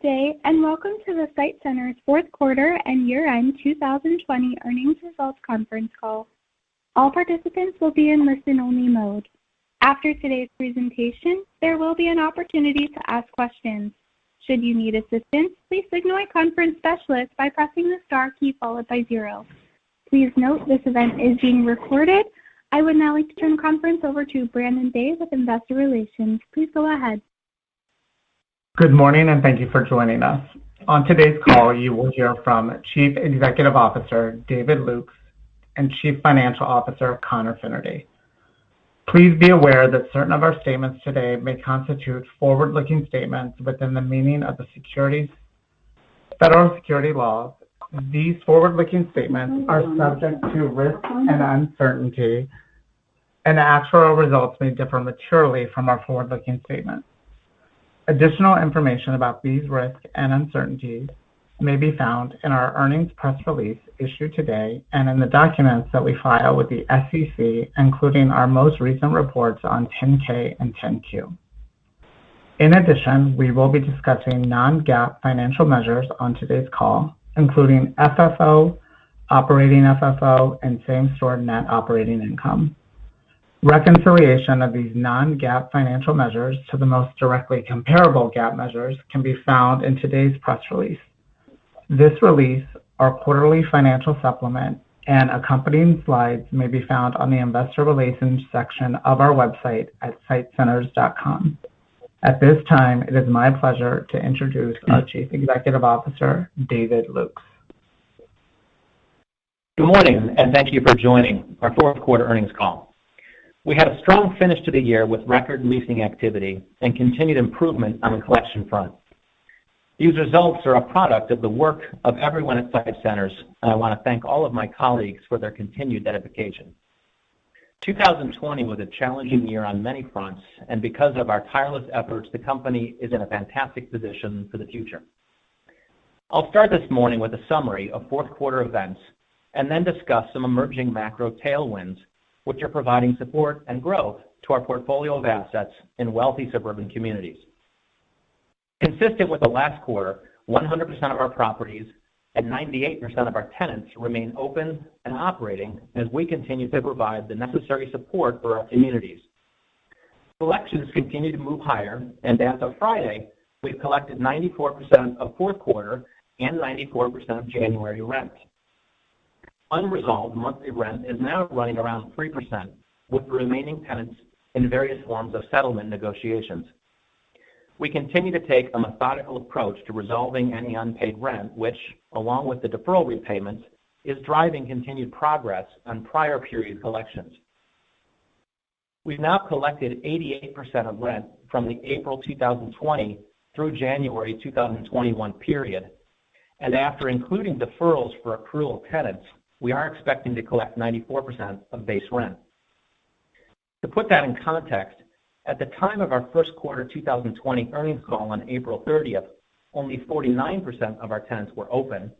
Day, and welcome to the SITE Center's fourth quarter and year-end 2020 earnings results conference call. All participants will be in listen-only mode. After today's presentation, there will be an opportunity to ask questions. Should you need assistance, please signal a conference specialist by pressing the star key followed by 0. Please note this event is being recorded. I would now like to turn the conference over to Brandon Day with Investor Relations. Please go ahead. Good morning, and thank you for joining us. On today's call, you will hear from Chief Executive Officer David Lukes and Chief Financial Officer Conor Finnerty. Please be aware that certain of our statements today may constitute forward-looking statements within the meaning of the federal security laws. These forward-looking statements are subject to risk and uncertainty, and actual results may differ materially from our forward-looking statements. Additional information about these risks and uncertainties may be found in our earnings press release issued today and in the documents that we file with the SEC, including our most recent reports on 10-K and 10-Q. In addition, we will be discussing non-GAAP financial measures on today's call, including FFO, operating FFO, and same-store net operating income. Reconciliation of these non-GAAP financial measures to the most directly comparable GAAP measures can be found in today's press release. This release, our quarterly financial supplement, and accompanying slides may be found on the Investor Relations section of our website at sitecenters.com. At this time, it is my pleasure to introduce our Chief Executive Officer, David Lukes. Good morning, and thank you for joining our fourth quarter earnings call. We had a strong finish to the year with record leasing activity and continued improvement on the collection front. These results are a product of the work of everyone at SITE Centers, and I want to thank all of my colleagues for their continued dedication. 2020 was a challenging year on many fronts, and because of our tireless efforts, the company is in a fantastic position for the future. I'll start this morning with a summary of fourth quarter events and then discuss some emerging macro tailwinds which are providing support and growth to our portfolio of assets in wealthy suburban communities. Consistent with the last quarter, 100% of our properties and 98% of our tenants remain open and operating as we continue to provide the necessary support for our communities. Collections continue to move higher, and as of Friday, we've collected 94% of fourth quarter and 94% of January rent. Unresolved monthly rent is now running around 3%, with the remaining tenants in various forms of settlement negotiations. We continue to take a methodical approach to resolving any unpaid rent, which, along with the deferral repayments, is driving continued progress on prior period collections. We've now collected 88% of rent from the April 2020 through January 2021 period, and after including deferrals for accrual tenants, we are expecting to collect 94% of base rent. To put that in context, at the time of our first quarter 2020 earnings call on April 30th, only 49% of our tenants were open,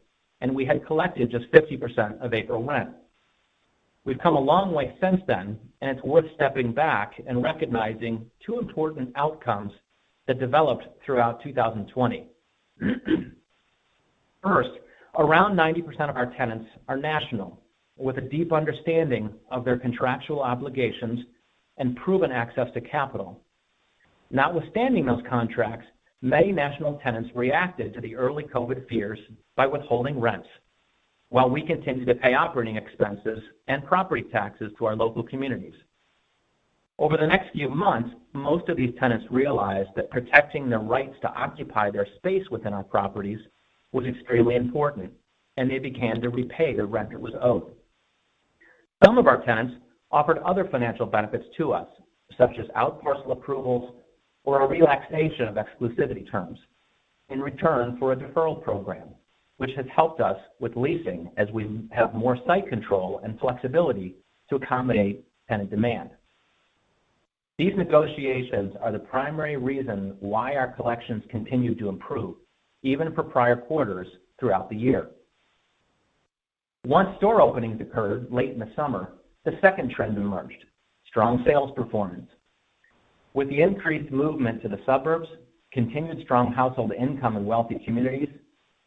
and we had collected just 50% of April rent. We've come a long way since then, and it's worth stepping back and recognizing two important outcomes that developed throughout 2020. First, around 90% of our tenants are national, with a deep understanding of their contractual obligations and proven access to capital. Notwithstanding those contracts, many national tenants reacted to the early COVID fears by withholding rents, while we continue to pay operating expenses and property taxes to our local communities. Over the next few months, most of these tenants realized that protecting their rights to occupy their space within our properties was extremely important, and they began to repay the rent that was owed. Some of our tenants offered other financial benefits to us, such as out-parcel approvals or a relaxation of exclusivity terms, in return for a deferral program, which has helped us with leasing as we have more site control and flexibility to accommodate tenant demand. These negotiations are the primary reason why our collections continue to improve, even for prior quarters throughout the year. Once store openings occurred late in the summer, the second trend emerged: strong sales performance. With the increased movement to the suburbs, continued strong household income in wealthy communities,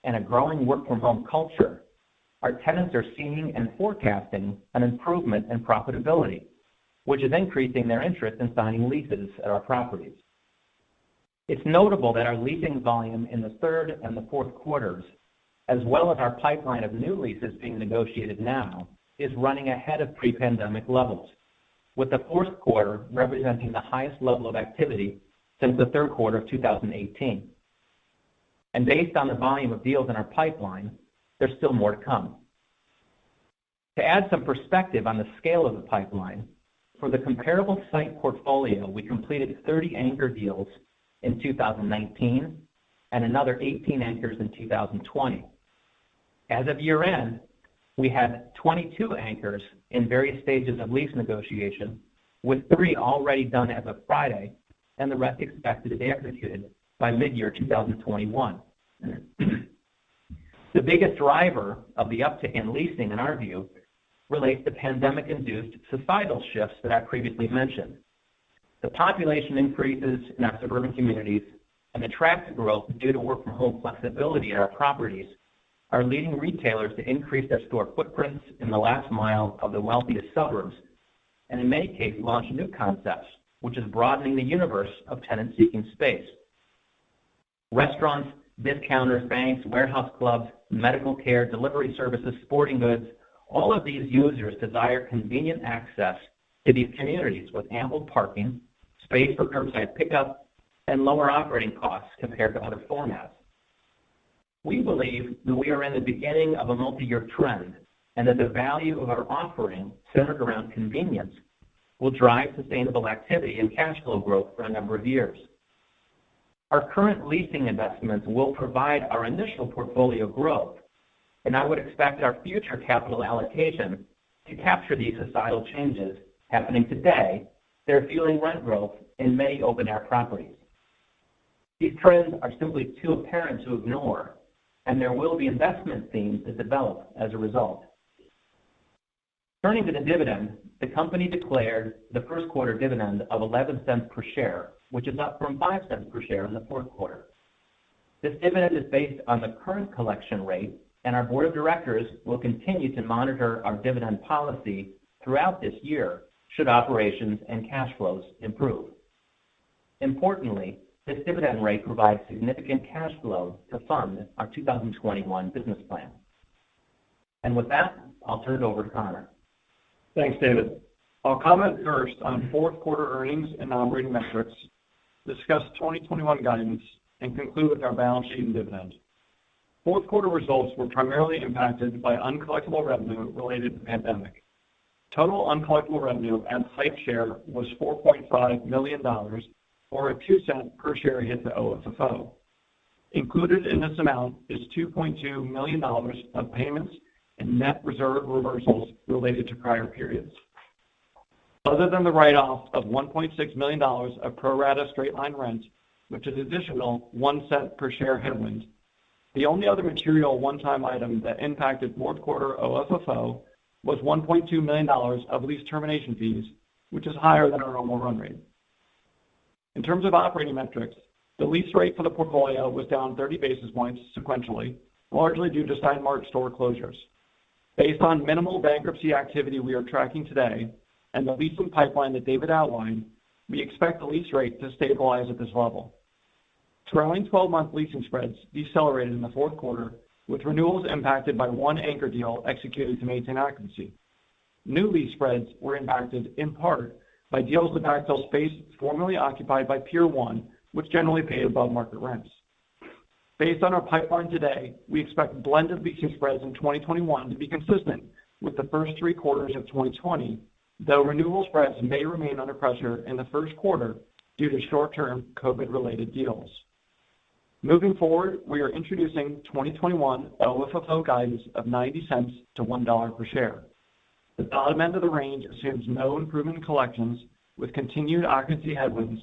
and a growing work-from-home culture, our tenants are seeing and forecasting an improvement in profitability, which is increasing their interest in signing leases at our properties. It's notable that our leasing volume in the third and the fourth quarters, as well as our pipeline of new leases being negotiated now, is running ahead of pre-pandemic levels, with the fourth quarter representing the highest level of activity since the third quarter of 2018. And based on the volume of deals in our pipeline, there's still more to come. To add some perspective on the scale of the pipeline, for the comparable site portfolio, we completed 30 anchor deals in 2019 and another 18 anchors in 2020. As of year end, we had 22 anchors in various stages of lease negotiation, with 3 already done as of Friday, and the rest expected to be executed by mid-year 2021. The biggest driver of the uptick in leasing, in our view, relates to pandemic-induced societal shifts that I previously mentioned. The population increases in our suburban communities and the traffic growth due to work-from-home flexibility at our properties are leading retailers to increase their store footprints in the last mile of the wealthiest suburbs, and in many cases launch new concepts, which is broadening the universe of tenants seeking space. Restaurants, discounters, banks, warehouse clubs, medical care, delivery services, sporting goods, all of these users desire convenient access to these communities with ample parking, space for curbside pickup, and lower operating costs compared to other formats. We believe that we are in the beginning of a multi-year trend, and that the value of our offering centered around convenience will drive sustainable activity and cash flow growth for a number of years. Our current leasing investments will provide our initial portfolio growth, and I would expect our future capital allocation to capture these societal changes happening today. They're fueling rent growth in many open-air properties. These trends are simply too apparent to ignore, and there will be investment themes that develop as a result. Turning to the dividend, the company declared the first quarter dividend of 11 cents per share, which is up from 5 cents per share in the fourth quarter. This dividend is based on the current collection rate, and our board of directors will continue to monitor our dividend policy throughout this year should operations and cash flows improve. Importantly, this dividend rate provides significant cash flow to fund our 2021 business plan. And with that, I'll turn it over to Connor. Thanks, David. I'll comment first on fourth quarter earnings and operating metrics, discuss 2021 guidance, and conclude with our balance sheet and dividend. Fourth quarter results were primarily impacted by uncollectible revenue related to the pandemic. Total uncollectible revenue at site share was $4.5 million, or a 2-cent per share hit to OFFO. Included in this amount is $2.2 million of payments and net reserve reversals related to prior periods. Other than the write-off of $1.6 million of pro rata straight-line rent, which is additional 1 cent per share headwind, the only other material one-time item that impacted fourth quarter OFFO was $1.2 million of lease termination fees, which is higher than our normal run rate. In terms of operating metrics, the lease rate for the portfolio was down 30 basis points sequentially, largely due to Stein Mart store closures. Based on minimal bankruptcy activity we are tracking today and the leasing pipeline that David outlined, we expect the lease rate to stabilize at this level. Trailing 12-month leasing spreads decelerated in the fourth quarter, with renewals impacted by one anchor deal executed to maintain occupancy. New lease spreads were impacted in part by deals to backfill space formerly occupied by Pier 1, which generally paid above market rents. Based on our pipeline today, we expect blended leasing spreads in 2021 to be consistent with the first 3 quarters of 2020, though renewal spreads may remain under pressure in the first quarter due to short-term COVID-related deals. Moving forward, we are introducing 2021 OFFO guidance of 90 cents to $1 per share. The bottom end of the range assumes no improvement in collections with continued occupancy headwinds,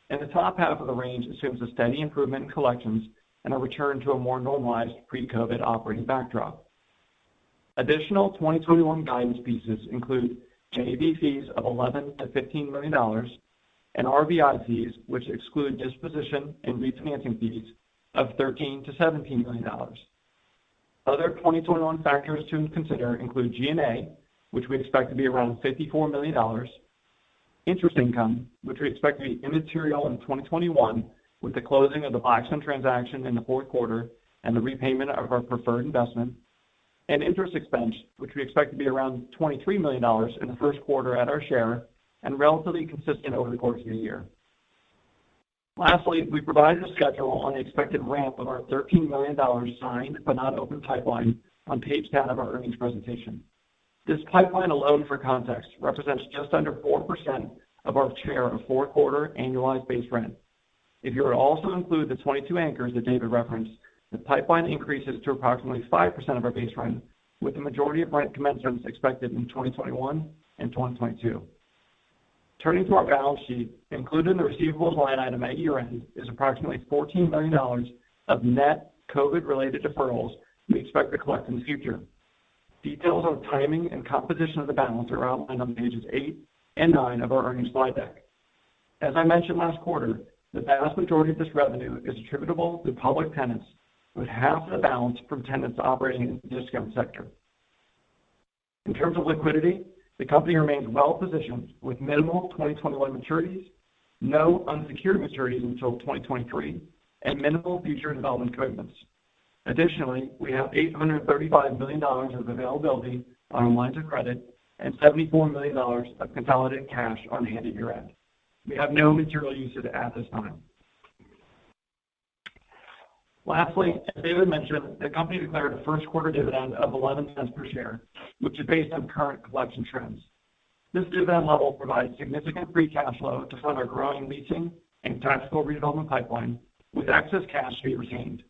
and the top half of the range assumes a steady improvement in collections and a return to a more normalized pre-COVID operating backdrop. Additional 2021 guidance pieces include JV fees of $11 to $15 million, and RVI fees, which exclude disposition and refinancing fees, of $13 to $17 million. Other 2021 factors to consider include G&A, which we expect to be around $54 million, interest income, which we expect to be immaterial in 2021 with the closing of the Blackstone transaction in the fourth quarter and the repayment of our preferred investment, and interest expense, which we expect to be around $23 million in the first quarter at our share and relatively consistent over the course of the year. Lastly, we provided a schedule on the expected ramp of our $13 million signed but not open pipeline on page 10 of our earnings presentation. This pipeline alone, for context, represents just under 4% of our share of fourth quarter annualized base rent. If you were to also include the 22 anchors that David referenced, the pipeline increases to approximately 5% of our base rent, with the majority of rent commencements expected in 2021 and 2022. Turning to our balance sheet, included in the receivables line item at year-end is approximately $14 million of net COVID-related deferrals we expect to collect in the future. Details on timing and composition of the balance are outlined on pages 8 and 9 of our earnings slide deck. As I mentioned last quarter, the vast majority of this revenue is attributable to public tenants, with half the balance from tenants operating in the discount sector. In terms of liquidity, the company remains well positioned with minimal 2021 maturities, no unsecured maturities until 2023, and minimal future development commitments. Additionally, we have $835 million of availability on our lines of credit and $74 million of consolidated cash on hand at year-end. We have no material usage at this time. Lastly, as David mentioned, the company declared a first quarter dividend of 11 cents per share, which is based on current collection trends. This dividend level provides significant free cash flow to fund our growing leasing and tactical redevelopment pipeline, with excess cash to be retained.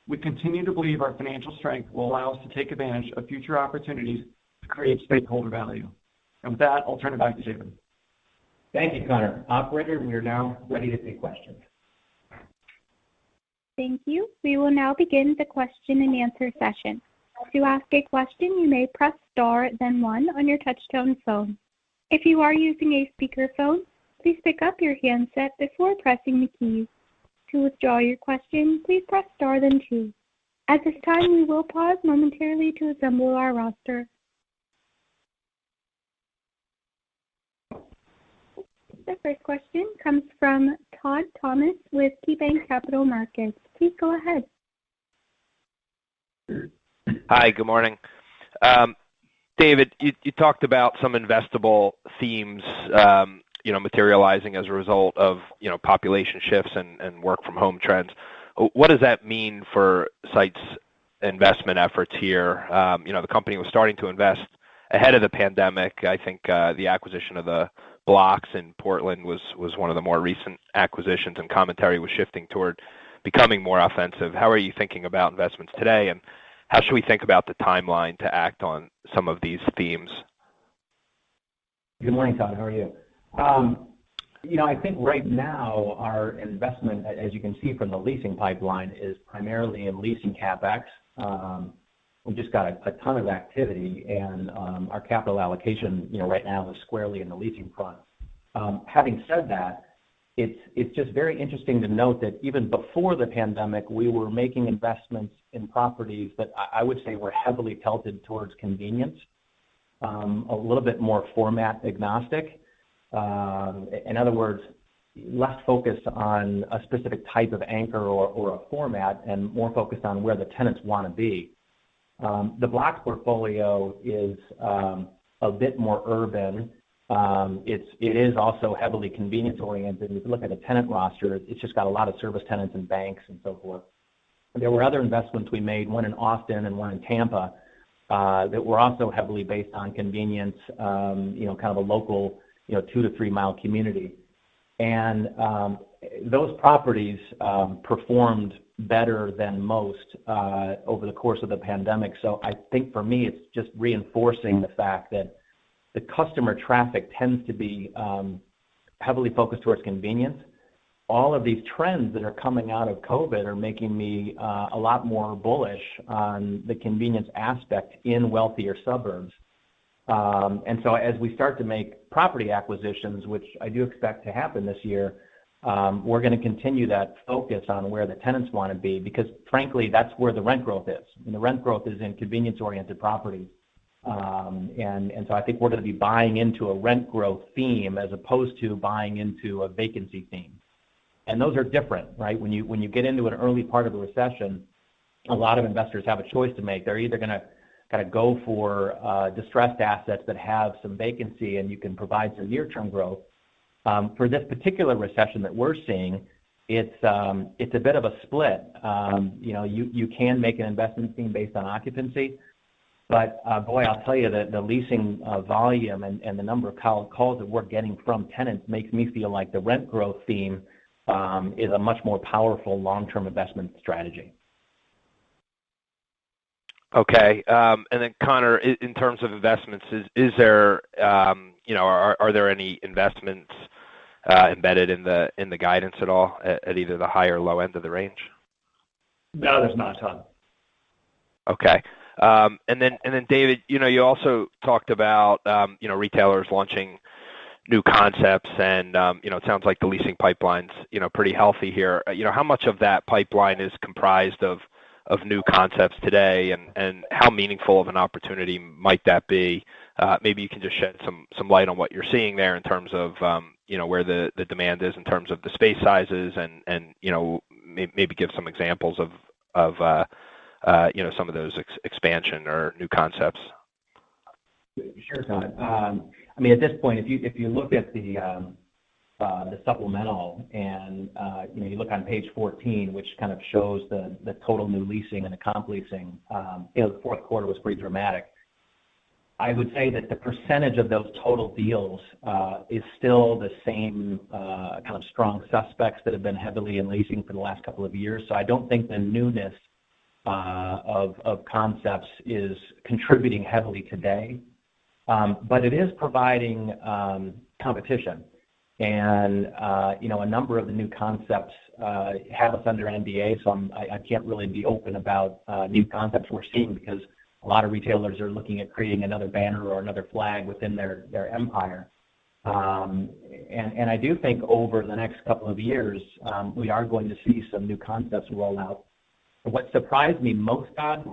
We continue to believe our financial strength will allow us to take advantage of future opportunities to create stakeholder value. And with that, I'll turn it back to David. Thank you, Connor. Operator, we are now ready to take questions. Thank you. We will now begin the question and answer session. To ask a question, you may press star, then 1 on your touchtone phone. If you are using a speakerphone, please pick up your handset before pressing the keys. To withdraw your question, please press star, then 2. At this time, we will pause momentarily to assemble our roster. The first question comes from Todd Thomas with KeyBanc Capital Markets. Please go ahead. Hi, good morning. David, you talked about some investable themes, materializing as a result of, population shifts and work from home trends. What does that mean for SITE's investment efforts here? The company was starting to invest ahead of the pandemic. I think the acquisition of the blocks in Portland was one of the more recent acquisitions, and commentary was shifting toward becoming more offensive. How are you thinking about investments today, and how should we think about the timeline to act on some of these themes? Good morning, Todd. How are you? I think right now our investment, as you can see from the leasing pipeline, is primarily in leasing CapEx. We've just got a ton of activity, and our capital allocation, right now is squarely in the leasing front. Having said that, it's just very interesting to note that even before the pandemic, we were making investments in properties that I would say were heavily tilted towards convenience, a little bit more format agnostic. In other words, less focused on a specific type of anchor or a format, and more focused on where the tenants want to be. The block portfolio is a bit more urban. It is also heavily convenience oriented. If you look at the tenant roster, it's just got a lot of service tenants and banks and so forth. There were other investments we made, one in Austin and one in Tampa, that were also heavily based on convenience, kind of a local, 2 to 3 mile community. And those properties performed better than most over the course of the pandemic. So I think for me, it's just reinforcing the fact that the customer traffic tends to be heavily focused towards convenience. All of these trends that are coming out of COVID are making me a lot more bullish on the convenience aspect in wealthier suburbs. And so as we start to make property acquisitions, which I do expect to happen this year, we're going to continue that focus on where the tenants want to be, because frankly, that's where the rent growth is. And the rent growth is in convenience-oriented properties. And so I think we're going to be buying into a rent growth theme as opposed to buying into a vacancy theme. And those are different, right? When you get into an early part of a recession, a lot of investors have a choice to make. They're either going to kind of go for distressed assets that have some vacancy and you can provide some near-term growth. For this particular recession that we're seeing, it's a bit of a split. You can make an investment theme based on occupancy, but boy, I'll tell you that the leasing volume and the number of calls that we're getting from tenants makes me feel like the rent growth theme is a much more powerful long-term investment strategy. Okay. And then Connor, in terms of investments, is there, are there any investments embedded in the guidance at all at either the high or low end of the range? No, there's not a ton. Okay. And then David, you also talked about, retailers launching new concepts and, it sounds like the leasing pipeline's, pretty healthy here. How much of that pipeline is comprised of new concepts today, and how meaningful of an opportunity might that be? Maybe you can just shed some light on what you're seeing there in terms of, where the demand is in terms of the space sizes and maybe give some examples of some of those expansion or new concepts. Sure, Todd. At this point, if you look at the supplemental and you look on page 14, which kind of shows the total new leasing and the comp leasing, the fourth quarter was pretty dramatic. I would say that the percentage of those total deals is still the same kind of strong suspects that have been heavily in leasing for the last couple of years. So I don't think the newness of concepts is contributing heavily today, but it is providing competition. And, a number of the new concepts have us under NDA, so I can't really be open about new concepts we're seeing because a lot of retailers are looking at creating another banner or another flag within their empire. And I do think over the next couple of years, we are going to see some new concepts roll out. What surprised me most, Todd,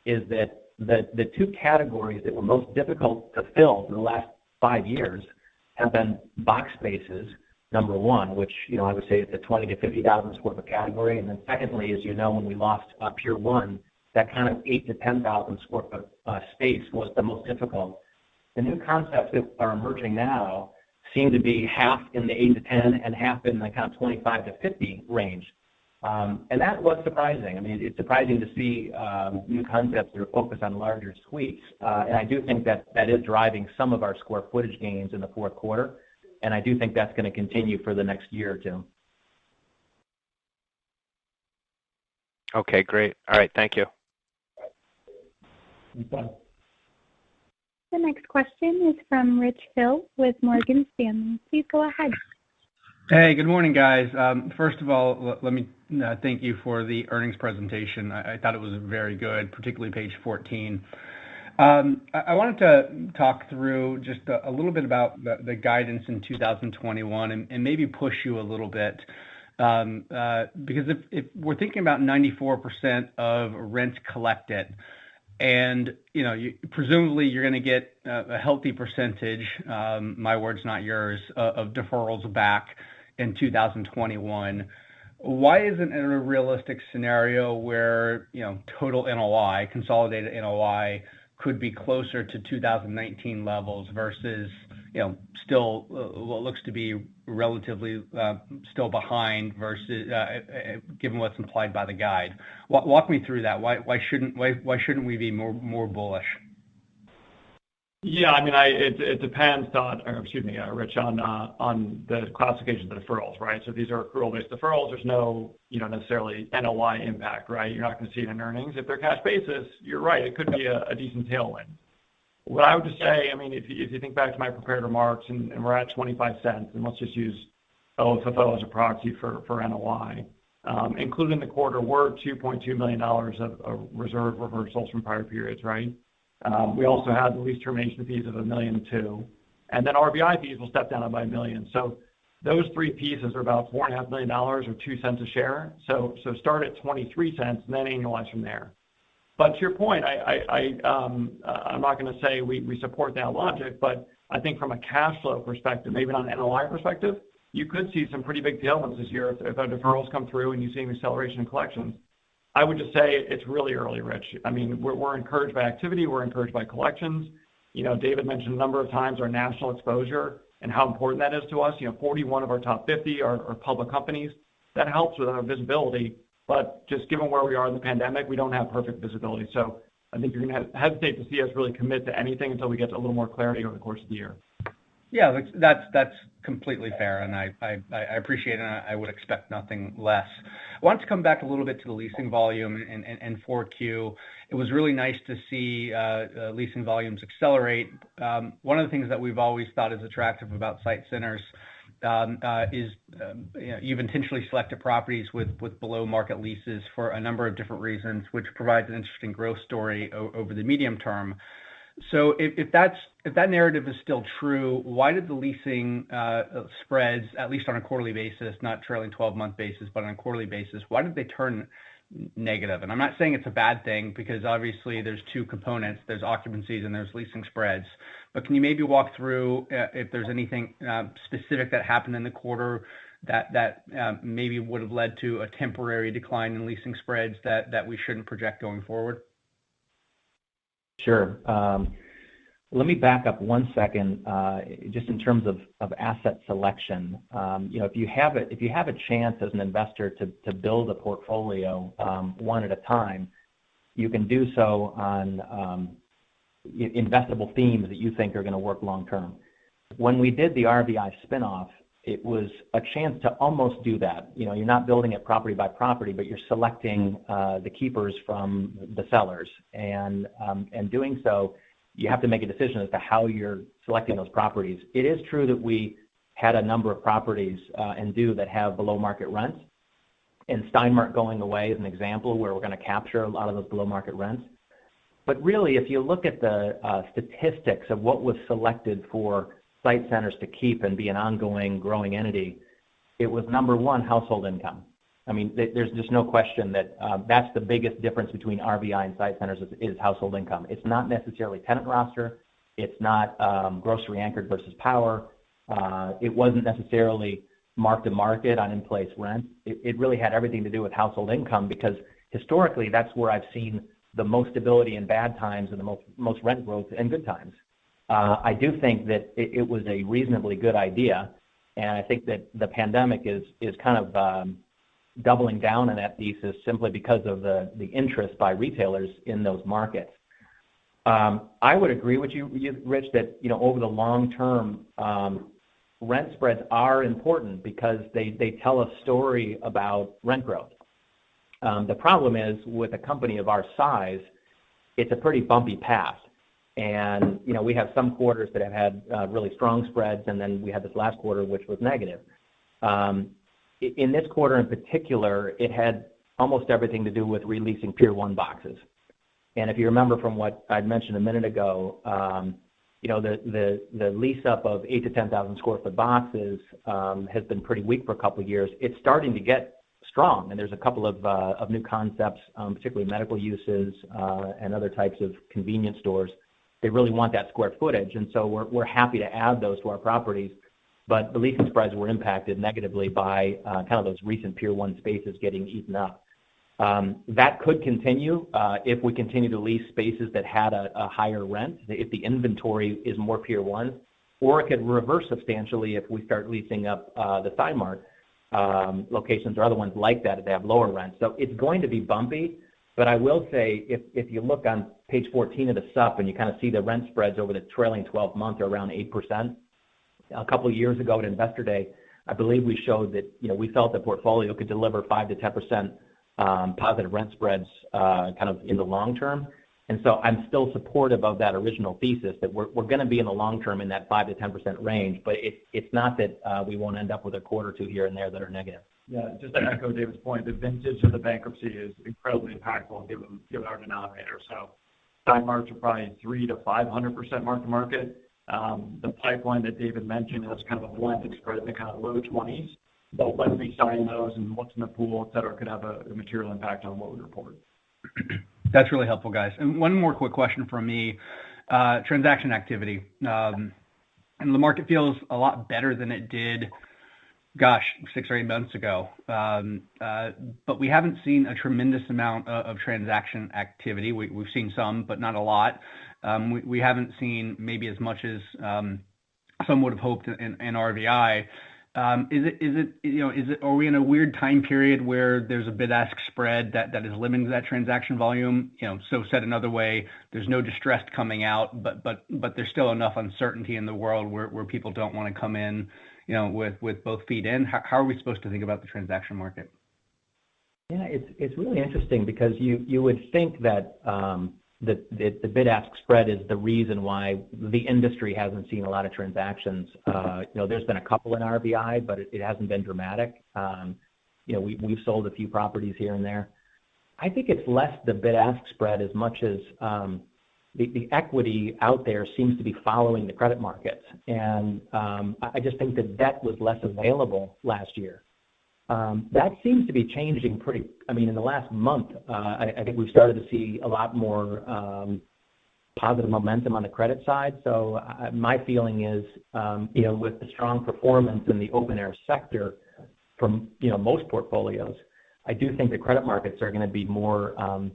is that the two categories that were most difficult to fill for the last 5 years have been box spaces, number one, which, I would say is the 20 to 50,000 square foot category. And then secondly, as you know, when we lost Pier 1, that kind of 8 to 10,000 square foot space was the most difficult. The new concepts that are emerging now seem to be half in the 8 to 10 and half in the kind of 25 to 50 range. And that was surprising. It's surprising to see new concepts that are focused on larger suites. And I do think that is driving some of our square footage gains in the fourth quarter. And I do think that's going to continue for the next year or two. Okay, great. All right, thank you. The next question is from Rich Hill with Morgan Stanley. Please go ahead. Hey, good morning, guys. First of all, let me thank you for the earnings presentation. I thought it was very good, particularly page 14. I wanted to talk through just a little bit about the guidance in 2021 and maybe push you a little bit. Because if we're thinking about 94% of rents collected, and presumably you're going to get a healthy percentage, my words not yours, of deferrals back in 2021. Why isn't it a realistic scenario where total NOI, consolidated NOI, could be closer to 2019 levels versus still what looks to be relatively still behind versus given what's implied by the guide? Walk me through that. Why shouldn't we be more bullish? Yeah, it depends, Todd, Rich, on the classification of the deferrals, right? So these are accrual-based deferrals. There's no, necessarily NOI impact, right? You're not going to see it in earnings. If they're cash basis, you're right. It could be a decent tailwind. What I would just say, if you think back to my prepared remarks, and we're at 25 cents, and let's just use LFO as a proxy for NOI. Including the quarter were $2.2 million of reserve reversals from prior periods, right? We also had the lease termination fees of $1.2 million, And then RVI fees will step down by $1 million. So those three pieces are about $4.5 million or 2 cents a share. So start at 23 cents and then annualize from there. But to your point, I'm not going to say we support that logic, but I think from a cash flow perspective, maybe not an NOI perspective, you could see some pretty big tailwinds this year if our deferrals come through and you see an acceleration in collections. I would just say it's really early, Rich. I mean, we're encouraged by activity. We're encouraged by collections. You know, David mentioned a number of times our national exposure and how important that is to us. You know, 41 of our top 50 are public companies. That helps with our visibility. But just given where we are in the pandemic, we don't have perfect visibility. So I think you're going to hesitate to see us really commit to anything until we get a little more clarity over the course of the year. Yeah, that's completely fair, and I appreciate it, and I would expect nothing less. I wanted to come back a little bit to the leasing volume and 4Q. It was really nice to see leasing volumes accelerate. One of the things that we've always thought is attractive about SITE Centers is you've intentionally selected properties with below market leases for a number of different reasons, which provides an interesting growth story over the medium term. So if that narrative is still true, why did the leasing spreads, at least on a quarterly basis, not trailing 12-month basis, but on a quarterly basis, why did they turn negative? And I'm not saying it's a bad thing, because obviously there's two components. There's occupancies and there's leasing spreads. But can you maybe walk through if there's anything specific that happened in the quarter that maybe would have led to a temporary decline in leasing spreads that we shouldn't project going forward? Sure. Let me back up 1 second, just in terms of asset selection. If you have a chance as an investor to build a portfolio one at a time, you can do so on investable themes that you think are going to work long term. When we did the RVI spinoff, it was a chance to almost do that. You're not building it property by property, but you're selecting the keepers from the sellers, and doing so, you have to make a decision as to how you're selecting those properties. It is true that we had a number of properties and do that have below market rents, and Steinmart going away is an example where we're going to capture a lot of those below market rents. But really, if you look at the statistics of what was selected for SITE Centers to keep and be an ongoing growing entity, it was number one, household income. I mean, there's just no question that that's the biggest difference between RVI and SITE Centers is household income. It's not necessarily tenant roster. It's not grocery anchored versus power. It wasn't necessarily mark to market on in-place rent. It really had everything to do with household income, because historically that's where I've seen the most stability in bad times and the most rent growth in good times. I do think that it was a reasonably good idea, and I think that the pandemic is kind of doubling down on that thesis simply because of the interest by retailers in those markets. I would agree with you, Rich, that over the long term, rent spreads are important because they tell a story about rent growth. The problem is, with a company of our size, it's a pretty bumpy path. And, we have some quarters that have had really strong spreads, and then we had this last quarter, which was negative. In this quarter in particular, it had almost everything to do with releasing Pier 1 boxes. And if you remember from what I'd mentioned a minute ago, the lease up of 8,000 to 10,000 square foot boxes has been pretty weak for a couple of years. It's starting to get strong, and there's a couple of new concepts, particularly medical uses and other types of convenience stores. They really want that square footage, and so we're happy to add those to our properties. But the leasing spreads were impacted negatively by kind of those recent Pier 1 spaces getting eaten up. That could continue if we continue to lease spaces that had a higher rent, if the inventory is more Pier 1, or it could reverse substantially if we start leasing up the Steinmart locations or other ones like that if they have lower rent. So it's going to be bumpy, but I will say if you look on page 14 of the SUP and you kind of see the rent spreads over the trailing 12 months are around 8%. A couple of years ago at Investor Day, I believe we showed that we felt the portfolio could deliver 5 to 10% positive rent spreads kind of in the long term. And so I'm still supportive of that original thesis that we're going to be in the long term in that 5 to 10% range, but it's not that we won't end up with a quarter or two here and there that are negative. Yeah, just to echo David's point, the vintage of the bankruptcy is incredibly impactful given our denominator. So Steinmarts are probably 300 to 500% mark to market. The pipeline that David mentioned has kind of a blended spread in the kind of low 20s, but when we sign those and what's in the pool, et cetera, could have a material impact on what we report. That's really helpful, guys. And one more quick question from me. Transaction activity. And the market feels a lot better than it did, 6 or 8 months ago. But we haven't seen a tremendous amount of transaction activity. We've seen some, but not a lot. We haven't seen maybe as much as some would have hoped in RVI. Are we in a weird time period where there's a bid-ask spread that is limiting that transaction volume? So said another way, there's no distress coming out, but there's still enough uncertainty in the world where people don't want to come in, with both feet in. How are we supposed to think about the transaction market? Yeah, it's really interesting because you would think that the bid-ask spread is the reason why the industry hasn't seen a lot of transactions. There's been a couple in RVI, but it hasn't been dramatic. We've sold a few properties here and there. I think it's less the bid-ask spread as much as the equity out there seems to be following the credit markets. And I just think that debt was less available last year. That seems to be changing in the last month, I think we've started to see a lot more positive momentum on the credit side. So my feeling is, with the strong performance in the open air sector from, most portfolios, I do think the credit markets are going to be more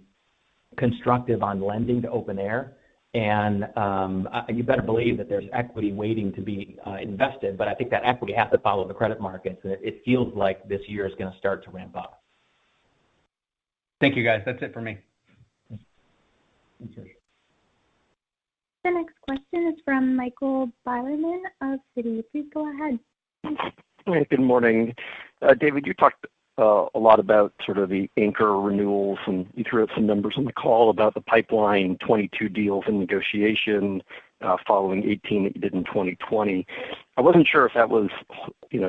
constructive on lending to open air. And you better believe that there's equity waiting to be invested, but I think that equity has to follow the credit markets. And it feels like this year is going to start to ramp up. Thank you, guys. That's it for me. Thank you. The next question is from Michael Bilerman of Citi. Please go ahead. Hey, good morning. David, you talked a lot about sort of the anchor renewals, and you threw out some numbers on the call about the pipeline, 22 deals in negotiation following 18 that you did in 2020. I wasn't sure if that was,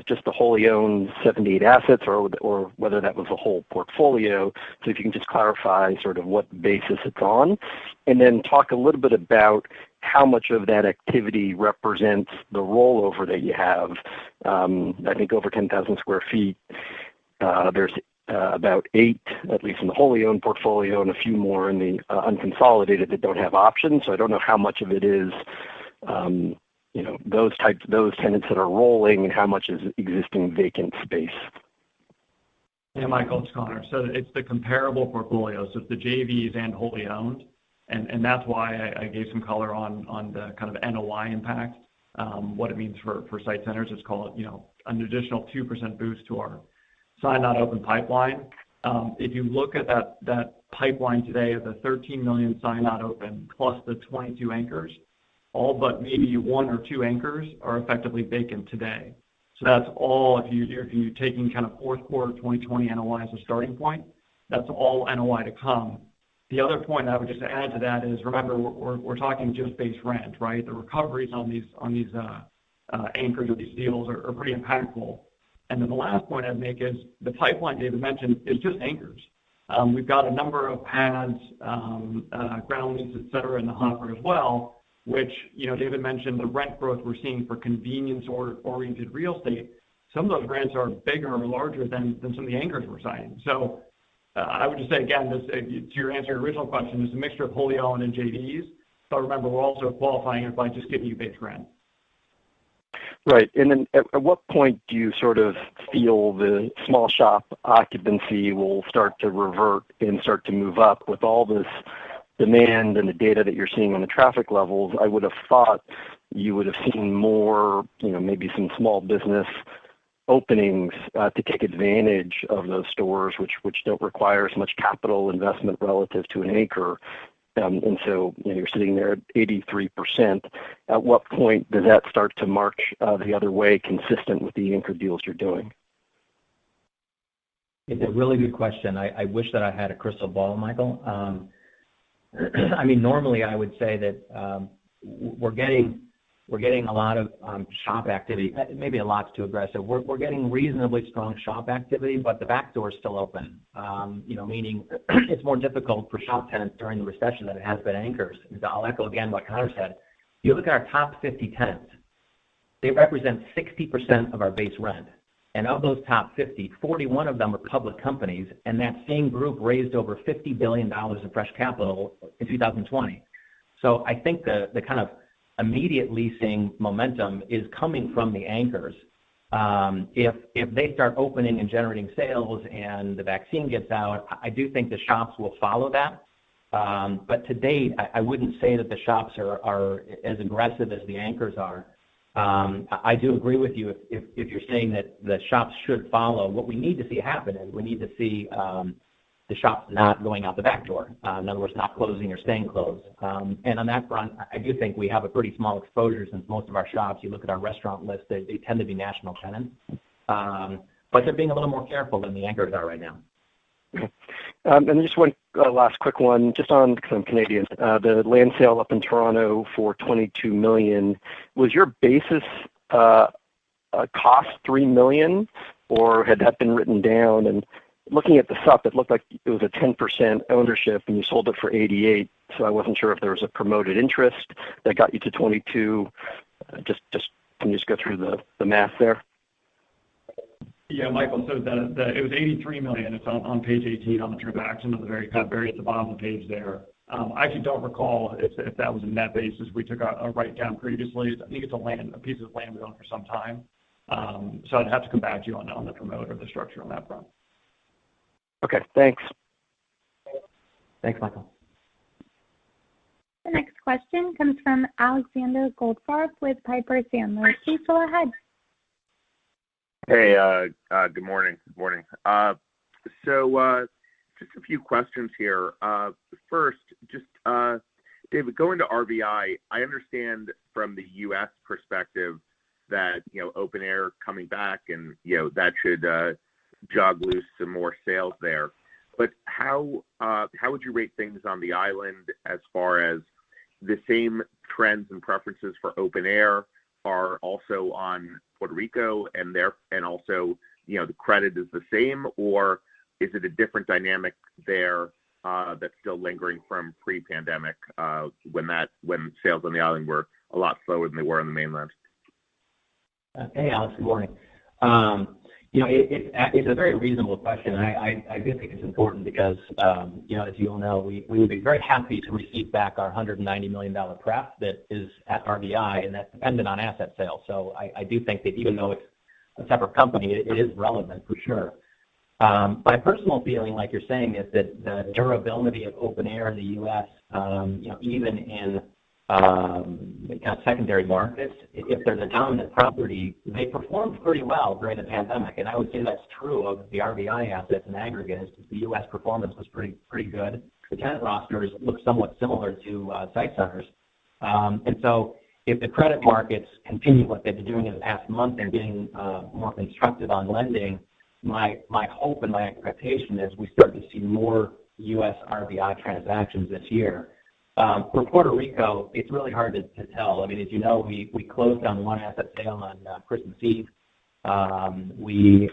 just the wholly owned 78 assets or whether that was a whole portfolio. So if you can just clarify sort of what basis it's on, and then talk a little bit about how much of that activity represents the rollover that you have. I think over 10,000 square feet. There's about 8, at least in the wholly owned portfolio, and a few more in the unconsolidated that don't have options. So I don't know how much of it is, those tenants that are rolling, and how much is existing vacant space. Yeah, Michael, it's Connor. So it's the comparable portfolio. So it's the JVs and wholly owned, and that's why I gave some color on the kind of NOI impact, what it means for site centers. It's called, an additional 2% boost to our signed not open pipeline. If you look at that pipeline today of the 13 million signed not open plus the 22 anchors, all but maybe 1 or 2 anchors are effectively vacant today. So that's all. If you're taking kind of fourth quarter 2020 NOI as a starting point, that's all NOI to come. The other point I would just add to that is, remember, we're talking just base rent, right? The recoveries on these anchors or these deals are pretty impactful. And then the last point I'd make is the pipeline David mentioned is just anchors. We've got a number of pads, ground leases, et cetera, in the hopper as well, which, David mentioned the rent growth we're seeing for convenience-oriented real estate. Some of those rents are bigger or larger than some of the anchors we're signing. So I would just say, again, to your answer, your original question, is a mixture of wholly owned and JVs. But remember, we're also qualifying it by just giving you base rent. Right. And then at what point do you sort of feel the small shop occupancy will start to revert and start to move up with all this demand and the data that you're seeing on the traffic levels? I would have thought you would have seen more, maybe some small business openings to take advantage of those stores, which don't require as much capital investment relative to an anchor. And so you're sitting there at 83%. At what point does that start to march the other way, consistent with the anchor deals you're doing? It's a really good question. I wish that I had a crystal ball, Michael. Normally I would say that we're getting a lot of shop activity. Maybe a lot's too aggressive. We're getting reasonably strong shop activity, but the back door is still open. Meaning it's more difficult for shop tenants during the recession than it has been anchors. I'll echo again what Connor said. You look at our top 50 tenants, they represent 60% of our base rent. And of those top 50, 41 of them are public companies, and that same group raised over $50 billion of fresh capital in 2020. So I think the kind of immediate leasing momentum is coming from the anchors. If they start opening and generating sales and the vaccine gets out, I do think the shops will follow that. But to date, I wouldn't say that the shops are as aggressive as the anchors are. I do agree with you if you're saying that the shops should follow. What we need to see happen is we need to see the shops not going out the back door. In other words, not closing or staying closed. And on that front, I do think we have a pretty small exposure since most of our shops, you look at our restaurant list, they tend to be national tenants. But they're being a little more careful than the anchors are right now. And just one last quick one, just on some Canadian. The land sale up in Toronto for $22 million. Was your basis cost $3 million, or had that been written down? And looking at the SUP, it looked like it was a 10% ownership, and you sold it for 88. So I wasn't sure if there was a promoted interest that got you to 22. Just can you just go through the math there? Yeah, Michael, so it was $83 million. It's on page 18 on the transaction at the very at the bottom of the page there. I actually don't recall if that was a net basis. We took a write-down previously. I think it's a piece of land we owned for some time. So I'd have to come back to you on the promote or the structure on that front. Okay, thanks. Thanks, Michael. The next question comes from Alexander Goldfarb with Piper Sandler. Please go ahead. Hey, good morning. Good morning. So just a few questions here. First, just David, going to RVI, I understand from the U.S. perspective that open air coming back and that should jog loose some more sales there. But how would you rate things on the island as far as the same trends and preferences for open air are also on Puerto Rico, and also the credit is the same, or is it a different dynamic there that's still lingering from pre-pandemic when sales on the island were a lot slower than they were on the mainland? Hey, Alex. Good morning. It's a very reasonable question. I do think it's important because, as you all know, we would be very happy to receive back our $190 million pref that is at RVI, and that's dependent on asset sales. So I do think that even though it's a separate company, it is relevant for sure. My personal feeling, like you're saying, is that the durability of open air in the U.S., even in kind of secondary markets, if there's a dominant property, they performed pretty well during the pandemic, and I would say that's true of the RVI assets in aggregate. The U.S. performance was pretty good. The tenant rosters look somewhat similar to SITE Centers, and so if the credit markets continue what they've been doing in the past month and getting more constructive on lending, my hope and my expectation is we start to see more U.S. RVI transactions this year. For Puerto Rico, it's really hard to tell. I mean, as you know, we closed on one asset sale on Christmas Eve. We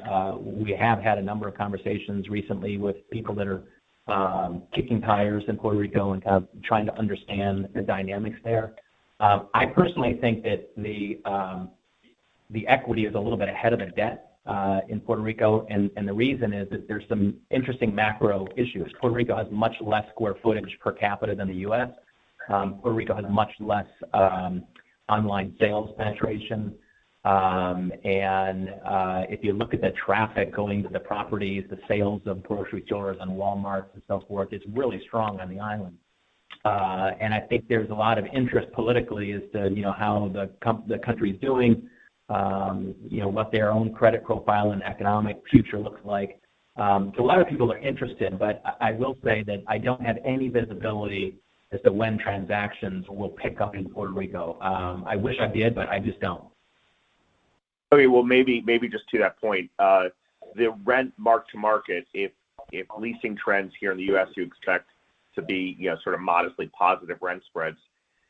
have had a number of conversations recently with people that are kicking tires in Puerto Rico and kind of trying to understand the dynamics there. I personally think that the equity is a little bit ahead of the debt in Puerto Rico, and the reason is that there's some interesting macro issues. Puerto Rico has much less square footage per capita than the U.S. Puerto Rico has much less online sales penetration, and if you look at the traffic going to the properties, the sales of grocery stores and Walmarts and so forth, it's really strong on the island. And I think there's a lot of interest politically as to how the country's doing. What their own credit profile and economic future looks like. So a lot of people are interested, but I will say that I don't have any visibility as to when transactions will pick up in Puerto Rico. I wish I did, but I just don't. Okay, well, maybe just to that point, the rent mark to market, if leasing trends here in the U.S. you expect to be sort of modestly positive rent spreads,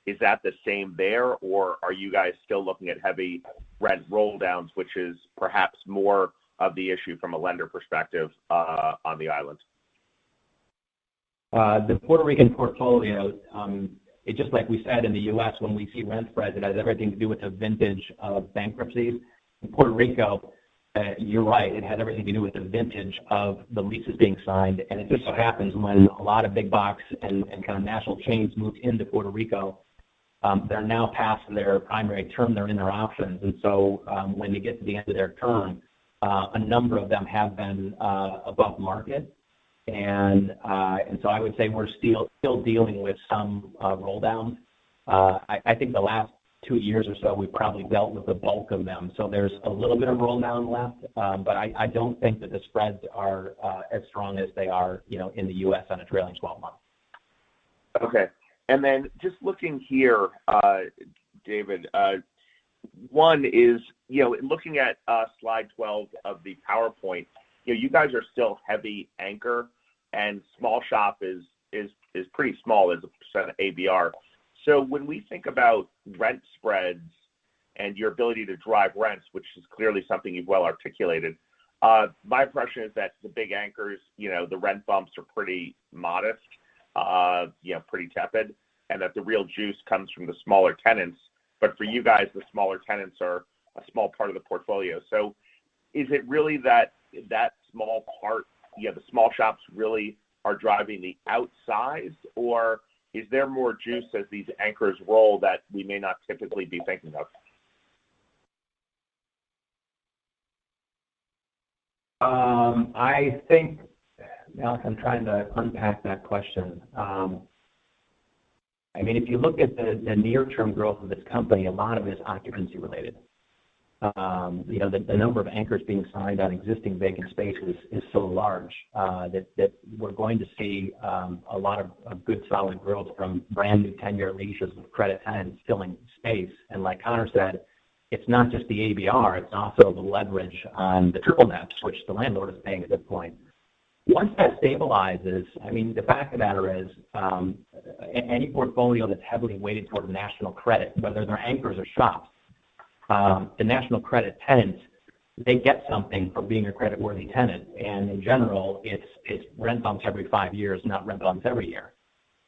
is that the same there, or are you guys still looking at heavy rent roll downs, which is perhaps more of the issue from a lender perspective on the island? The Puerto Rican portfolio It's just like we said in the U.S. when we see rent spreads, it has everything to do with the vintage of bankruptcies. In Puerto Rico, you're right, it has everything to do with the vintage of the leases being signed. And it just so happens when a lot of big box and kind of national chains moved into Puerto Rico, they're now past their primary term, they're in their options. And so when they get to the end of their term, a number of them have been above market. And so I would say we're still dealing with some roll downs. I think the last 2 years or so we've probably dealt with the bulk of them. So there's a little bit of roll down left, but I don't think that the spreads are as strong as they are, in the U.S. on a trailing 12 months. Okay, and then just looking here, David. One is, looking at slide 12 of the PowerPoint, you guys are still heavy anchor, and small shop is pretty small as a percent of ABR. So when we think about rent spreads and your ability to drive rents, which is clearly something you've well articulated, my impression is that the big anchors, the rent bumps are pretty modest, pretty tepid, and that the real juice comes from the smaller tenants. But for you guys, the smaller tenants are a small part of the portfolio. So is it really that small part, the small shops really are driving the outsized, or is there more juice as these anchors roll that we may not typically be thinking of? I think, Alex, I'm trying to unpack that question. If you look at the near-term growth of this company, a lot of it is occupancy related. The number of anchors being signed on existing vacant spaces is so large that we're going to see a lot of good solid growth from brand new 10-year leases with credit tenants filling space. And like Connor said, it's not just the ABR, it's also the leverage on the triple nets, which the landlord is paying at this point. Once that stabilizes, the fact of the matter is any portfolio that's heavily weighted toward national credit, whether they're anchors or shops, the national credit tenants, they get something for being a creditworthy tenant. And in general, it's rent bumps every 5 years, not rent bumps every year.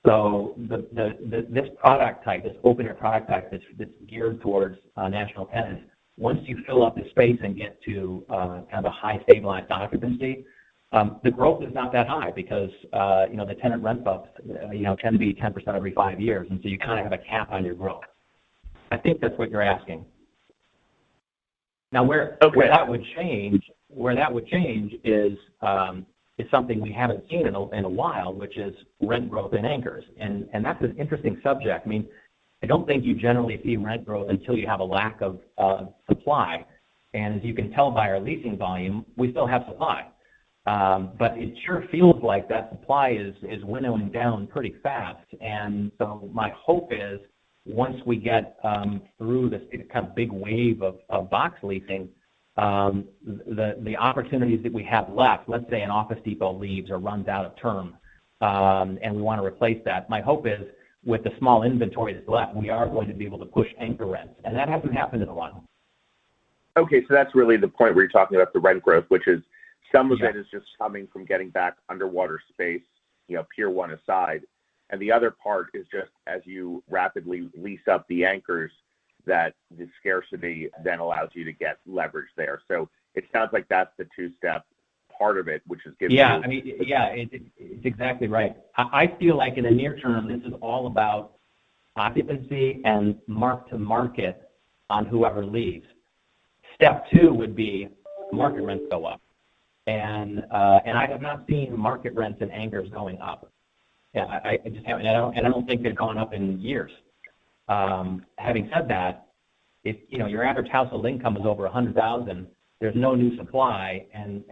So this product type, this open-air product type that's geared towards national tenants, once you fill up the space and get to kind of a high stabilized occupancy, the growth is not that high because, the tenant rent bumps, tend to be 10% every 5 years. And so you kind of have a cap on your growth. I think that's what you're asking. Now, where that would change is something we haven't seen in a while, which is rent growth in anchors. And that's an interesting subject. I don't think you generally see rent growth until you have a lack of supply. And as you can tell by our leasing volume, we still have supply. But it sure feels like that supply is winnowing down pretty fast. And so my hope is once we get through this kind of big wave of box leasing, the opportunities that we have left, let's say an Office Depot leaves or runs out of term, and we want to replace that, my hope is with the small inventory that's left, we are going to be able to push anchor rents. And that hasn't happened in a while. Okay, so that's really the point where you're talking about the rent growth, which is some of it is just coming from getting back underwater space, Pier 1 aside. And the other part is just as you rapidly lease up the anchors, that the scarcity then allows you to get leverage there. So it sounds like that's the two-step part of it, which is giving it's exactly right. I feel like in the near term, this is all about occupancy and mark-to-market on whoever leaves. Step two would be market rents go up. And I have not seen market rents and anchors going up. Yeah, I just haven't, and I don't think they've gone up in years. Having said that, if your average household income is over $100,000, there's no new supply, and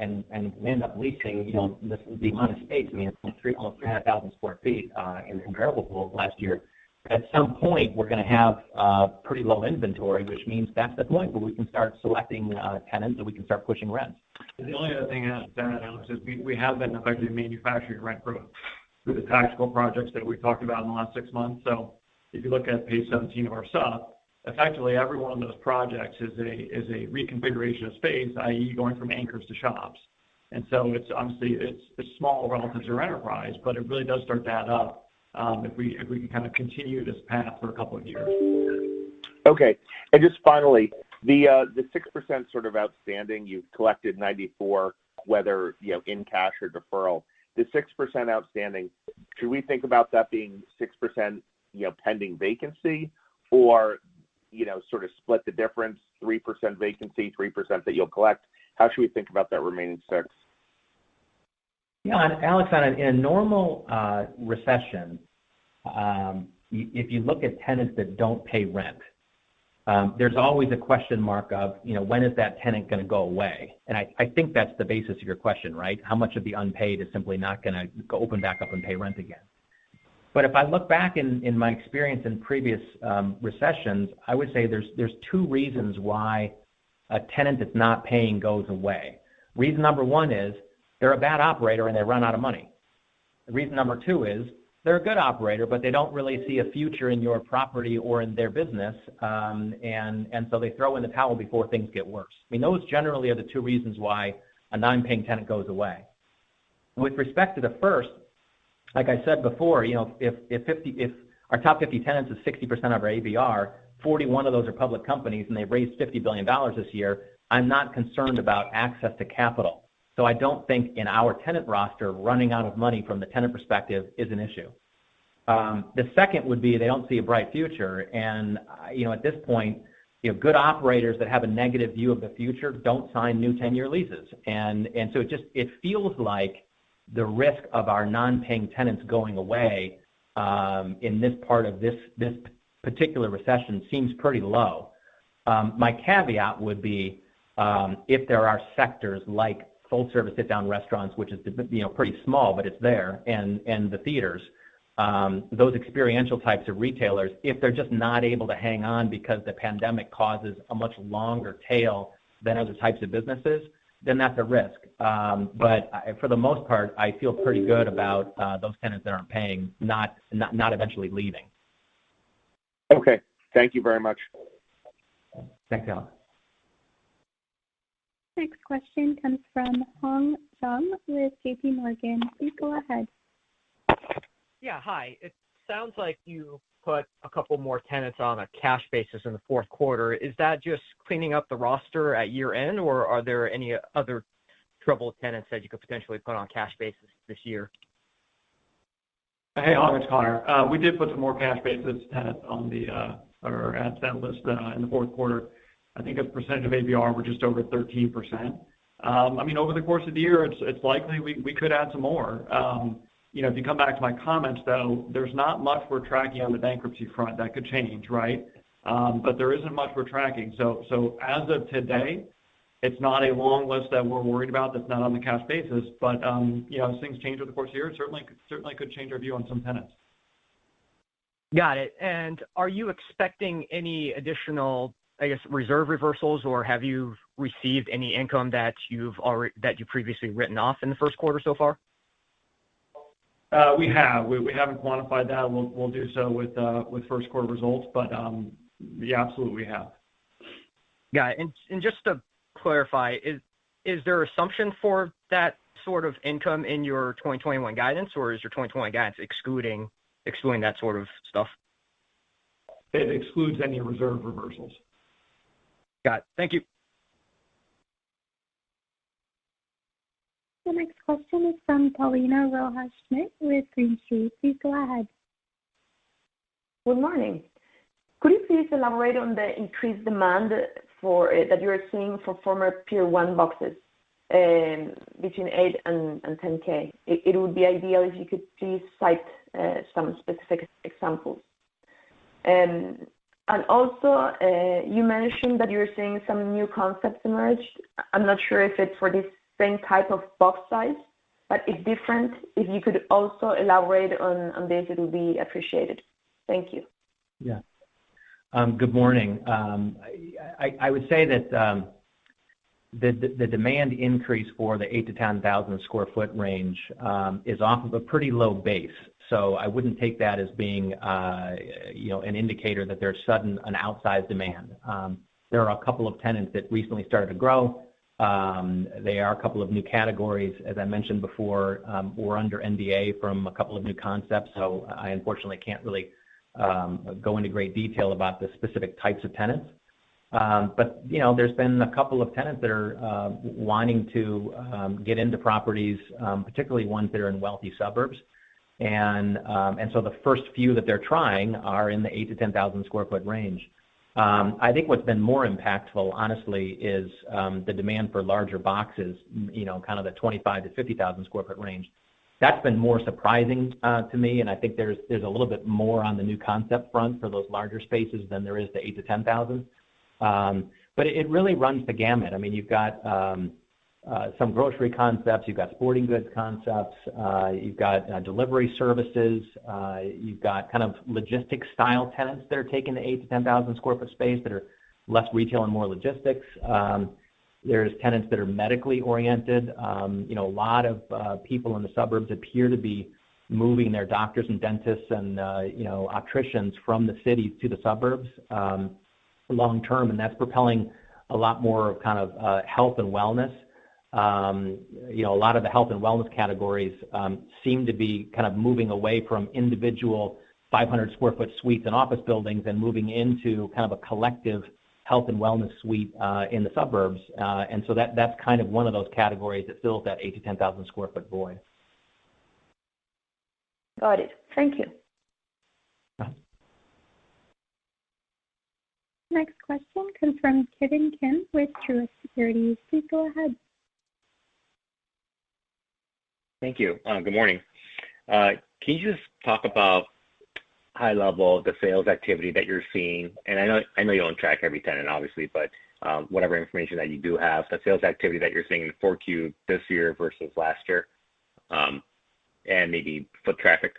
we end up leasing, the amount of space. It's almost 300,000 square feet in variable pools last year. At some point, we're going to have pretty low inventory, which means that's the point where we can start selecting tenants and we can start pushing rents. The only other thing to add, Alex, is we have been effectively manufacturing rent growth through the tactical projects that we talked about in the last 6 months. So if you look at page 17 of our stuff, effectively every one of those projects is a reconfiguration of space, i.e. going from anchors to shops. And so it's obviously it's small relative to your enterprise, but it really does start to add up if we can kind of continue this path for a couple of years. Okay. And just finally, the 6% sort of outstanding, you've collected 94, whether in cash or deferral. The 6% outstanding, should we think about that being 6% pending vacancy, or sort of split the difference, 3% vacancy, 3% that you'll collect? How should we think about that remaining 6? Yeah, Alex, in a normal recession, if you look at tenants that don't pay rent, there's always a question mark of, when is that tenant going to go away? And I think that's the basis of your question, right? How much of the unpaid is simply not going to go open back up and pay rent again? But if I look back in my experience in previous recessions, I would say there's 2 reasons why a tenant that's not paying goes away. Reason number 1 is they're a bad operator and they run out of money. Reason number 2 is they're a good operator, but they don't really see a future in your property or in their business, and so they throw in the towel before things get worse. I mean, those generally are the 2 reasons why a non-paying tenant goes away. With respect to the first, like I said before, if our top 50 tenants is 60% of our ABR, 41 of those are public companies, and they've raised $50 billion this year, I'm not concerned about access to capital. So I don't think in our tenant roster, running out of money from the tenant perspective is an issue. The second would be they don't see a bright future. And, at this point, good operators that have a negative view of the future don't sign new 10-year leases. And so it feels like the risk of our non-paying tenants going away in this part of this particular recession seems pretty low. My caveat would be if there are sectors like full-service sit-down restaurants, which is pretty small, but it's there, and the theaters, those experiential types of retailers, if they're just not able to hang on because the pandemic causes a much longer tail than other types of businesses, then that's a risk. But for the most part, I feel pretty good about those tenants that aren't paying, not eventually leaving. Okay. Thank you very much. Thanks, Alex. Next question comes from Hong Zhang with JP Morgan. Please go ahead. Yeah, hi. It sounds like you put a couple more tenants on a cash basis in the fourth quarter. Is that just cleaning up the roster at year end, or are there any other troubled tenants that you could potentially put on cash basis this year? Hey, Hong, it's Connor. We did put some more cash basis tenants on or at that list in the fourth quarter. I think as a percentage of ABR, we're just over 13%. Over the course of the year, it's likely we could add some more. If you come back to my comments, though, there's not much we're tracking on the bankruptcy front. That could change, right? But there isn't much we're tracking. So as of today, it's not a long list that we're worried about that's not on the cash basis. But as things change over the course of the year, it certainly could change our view on some tenants. Got it. And are you expecting any additional, reserve reversals, or have you received any income that you previously written off in the first quarter so far? We have. We haven't quantified that. We'll do so with first quarter results, but yeah, absolutely we have. Got it. And just to clarify, is there assumption for that sort of income in your 2021 guidance, or is your 2021 guidance excluding that sort of stuff? It excludes any reserve reversals. Got it. Thank you. The next question is from Paulina Rojas Schmidt with Green Street. Please go ahead. Good morning. Could you please elaborate on the increased demand that you're seeing for former Pier 1 boxes between 8 and 10K? It would be ideal if you could please cite some specific examples. And also, you mentioned that you're seeing some new concepts emerge. I'm not sure if it's for this same type of box size, but if different, if you could also elaborate on this, it would be appreciated. Thank you. Yeah. Good morning. I would say that the demand increase for the 8 to 10,000 square foot range is off of a pretty low base. So I wouldn't take that as being an indicator that there's an outsized demand. There are a couple of tenants that recently started to grow. They are a couple of new categories. As I mentioned before, we're under NDA from a couple of new concepts, so I unfortunately can't really go into great detail about the specific types of tenants. But there's been a couple of tenants that are wanting to get into properties, particularly ones that are in wealthy suburbs. And so the first few that they're trying are in the 8 to 10,000 square foot range. I think what's been more impactful, honestly, is the demand for larger boxes, kind of the 25 to 50,000 square foot range. That's been more surprising to me, and I think there's a little bit more on the new concept front for those larger spaces than there is the 8 to 10,000. But it really runs the gamut. I mean, you've got some grocery concepts, you've got sporting goods concepts, you've got delivery services, you've got kind of logistics style tenants that are taking the 8 to 10,000 square foot space that are less retail and more logistics. There's tenants that are medically oriented. A lot of people in the suburbs appear to be moving their doctors and dentists and opticians from the cities to the suburbs long term, and that's propelling a lot more kind of health and wellness. A lot of the health and wellness categories seem to be kind of moving away from individual 500 square foot suites and office buildings and moving into kind of a collective health and wellness suite in the suburbs. And so that's kind of one of those categories that fills that 8 to 10,000 square foot void. Got it. Thank you. Next question comes from Kevin Kim with Truist Securities. Please go ahead. Thank you. Good morning. Can you just talk about high level the sales activity that you're seeing? And I know you don't track every tenant, obviously, but whatever information that you do have, the sales activity that you're seeing in 4Q this year versus last year, and maybe foot traffic.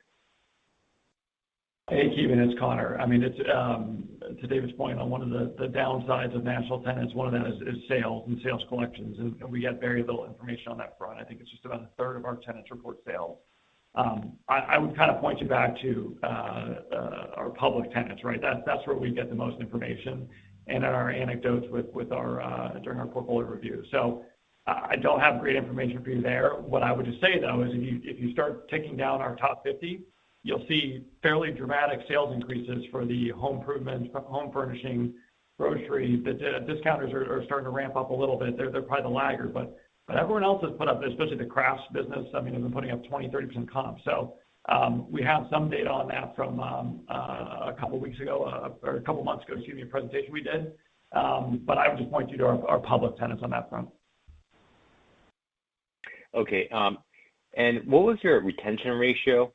Hey, Kevin, it's Connor. I mean, it's to David's point on one of the downsides of national tenants. One of them is sales and sales collections, and we get very little information on that front. I think it's just about a third of our tenants report sales. I would kind of point you back to our public tenants, right? That's where we get the most information, and in our anecdotes with our during our portfolio review. So I don't have great information for you there. What I would just say though is if you start ticking down our top 50. You'll see fairly dramatic sales increases for the home improvement, home furnishing, grocery. The discounters are starting to ramp up a little bit. They're probably the laggard, but everyone else has put up, especially the crafts business. I mean, have been putting up 20-30% comp. So we have some data on that from a couple weeks ago or a couple months ago. Excuse me, a presentation we did. But I would just point you to our public tenants on that front. Okay. And what was your retention ratio?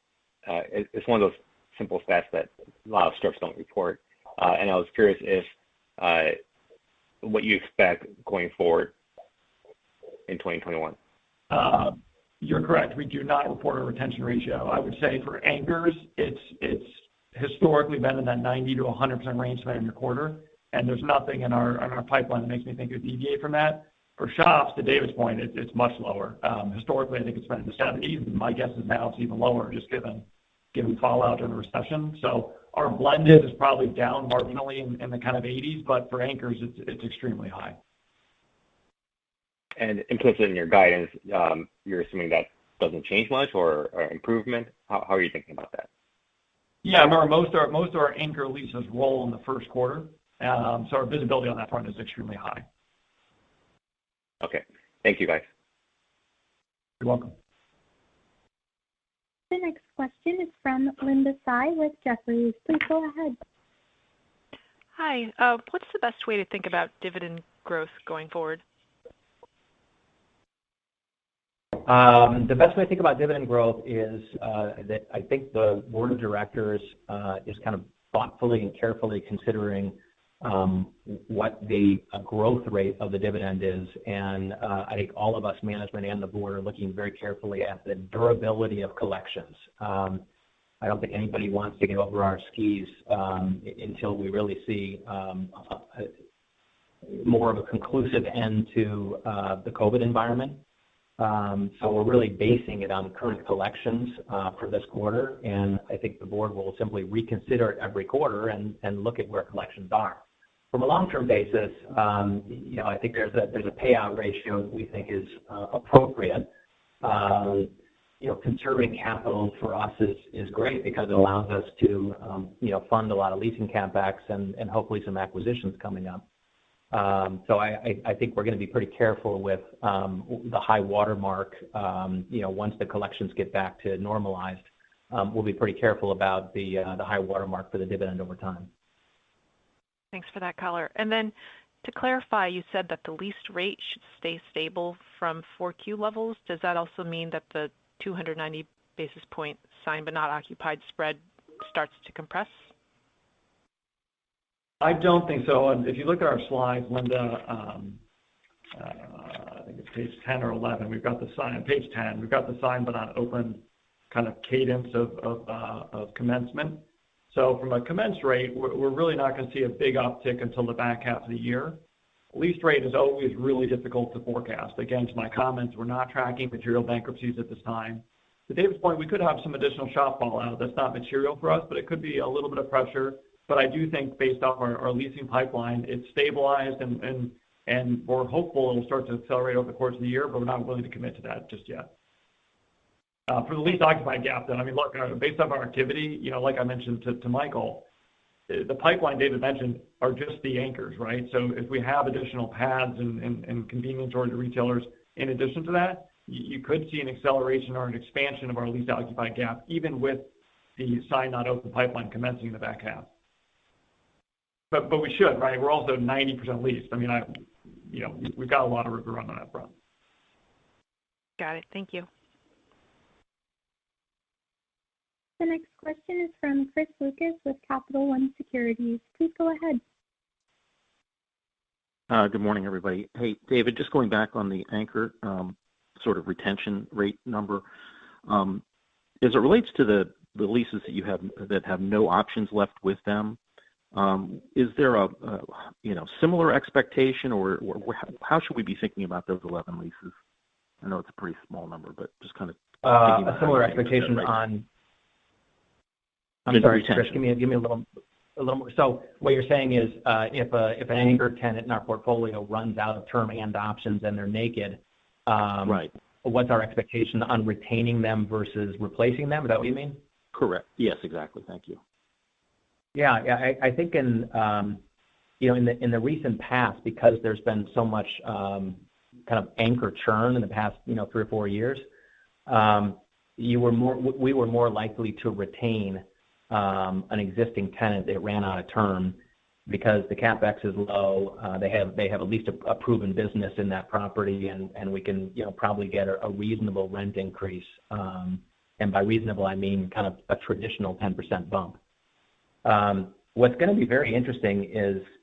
It's one of those simple stats that a lot of strips don't report. And I was curious if what you expect going forward in 2021. You're correct. We do not report a retention ratio. I would say for anchors, it's historically been in that 90 to 100% range depending on your quarter. And there's nothing in our pipeline that makes me think it would deviate from that. For shops, to David's point, it's much lower. Historically, I think it's been in the 70s, and my guess is now it's even lower, just given fallout during the recession. So our blended is probably down marginally in the kind of 80s, but for anchors, it's extremely high. And implicit in your guidance, you're assuming that doesn't change much or improvement. How are you thinking about that? Yeah, remember most of our anchor leases roll in the first quarter, so our visibility on that front is extremely high. Okay. Thank you, guys. You're welcome. The next question is from Linda Tsai with Jefferies. Please go ahead. Hi. What's the best way to think about dividend growth going forward? The best way to think about dividend growth is that I think the board of directors is kind of thoughtfully and carefully considering what the growth rate of the dividend is. And I think all of us, management and the board, are looking very carefully at the durability of collections. I don't think anybody wants to get over our skis until we really see more of a conclusive end to the COVID environment. So we're really basing it on current collections for this quarter, and I think the board will simply reconsider it every quarter and look at where collections are. From a long-term basis, I think there's a payout ratio that we think is appropriate. Conserving capital for us is great because it allows us to, fund a lot of leasing CapEx and hopefully some acquisitions coming up. So I think we're going to be pretty careful with the high watermark. Once the collections get back to normalized, we'll be pretty careful about the high watermark for the dividend over time. Thanks for that color. And then to clarify, you said that the lease rate should stay stable from 4Q levels. Does that also mean that the 290 basis point signed but not occupied spread starts to compress? I don't think so. And if you look at our slides, Linda, I think it's page 10 or 11, we've got the sign, page 10, we've got the signed but not open kind of cadence of commencement. So from a commence rate, we're really not going to see a big uptick until the back half of the year. Lease rate is always really difficult to forecast. Again, to my comments, we're not tracking material bankruptcies at this time. To David's point, we could have some additional shop fallout. That's not material for us, but it could be a little bit of pressure. But I do think based off our leasing pipeline, it's stabilized and we're hopeful it'll start to accelerate over the course of the year, but we're not willing to commit to that just yet. For the lease occupied gap, then, I mean, look, based on our activity, like I mentioned to Michael, the pipeline David mentioned are just the anchors, right? So if we have additional pads and convenience-oriented retailers in addition to that, you could see an acceleration or an expansion of our lease occupied gap, even with the signed not open pipeline commencing in the back half. But we should, right? We're also 90% leased. I mean, we've got a lot of room to run on that front. Got it. Thank you. The next question is from Chris Lucas with Capital One Securities. Please go ahead. Good morning, everybody. Hey, David, just going back on the anchor sort of retention rate number, as it relates to the leases that you have that have no options left with them, is there a similar expectation, or how should we be thinking about those 11 leases? I know it's a pretty small number, but just kind of a similar expectation on. I'm sorry, Chris. Give me a little more. So what you're saying is, if an anchor tenant in our portfolio runs out of term and options and they're naked, right? What's our expectation on retaining them versus replacing them? Is that what you mean? Correct. Yes, exactly. Thank you. Yeah. I think in the recent past, because there's been so much kind of anchor churn in the past 3 or 4 years, we were more likely to retain an existing tenant that ran out of term because the CapEx is low. They have at least a proven business in that property, and we can probably get a reasonable rent increase. And by reasonable, I mean kind of a traditional 10% bump. What's going to be very interesting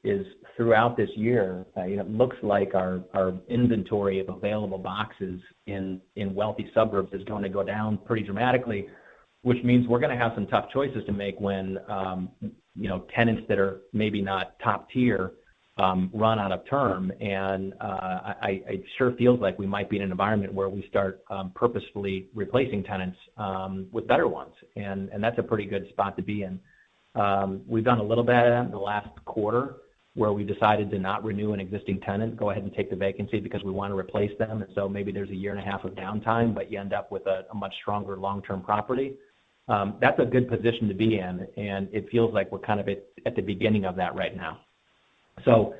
is throughout this year, it looks like our inventory of available boxes in wealthy suburbs is going to go down pretty dramatically, which means we're going to have some tough choices to make when tenants that are maybe not top tier run out of term. And it sure feels like we might be in an environment where we start purposefully replacing tenants with better ones, and that's a pretty good spot to be in. We've done a little bit of that in the last quarter, where we decided to not renew an existing tenant, go ahead and take the vacancy because we want to replace them. And so maybe there's a year and a half of downtime, but you end up with a much stronger long-term property. That's a good position to be in, and it feels like we're kind of at the beginning of that right now. So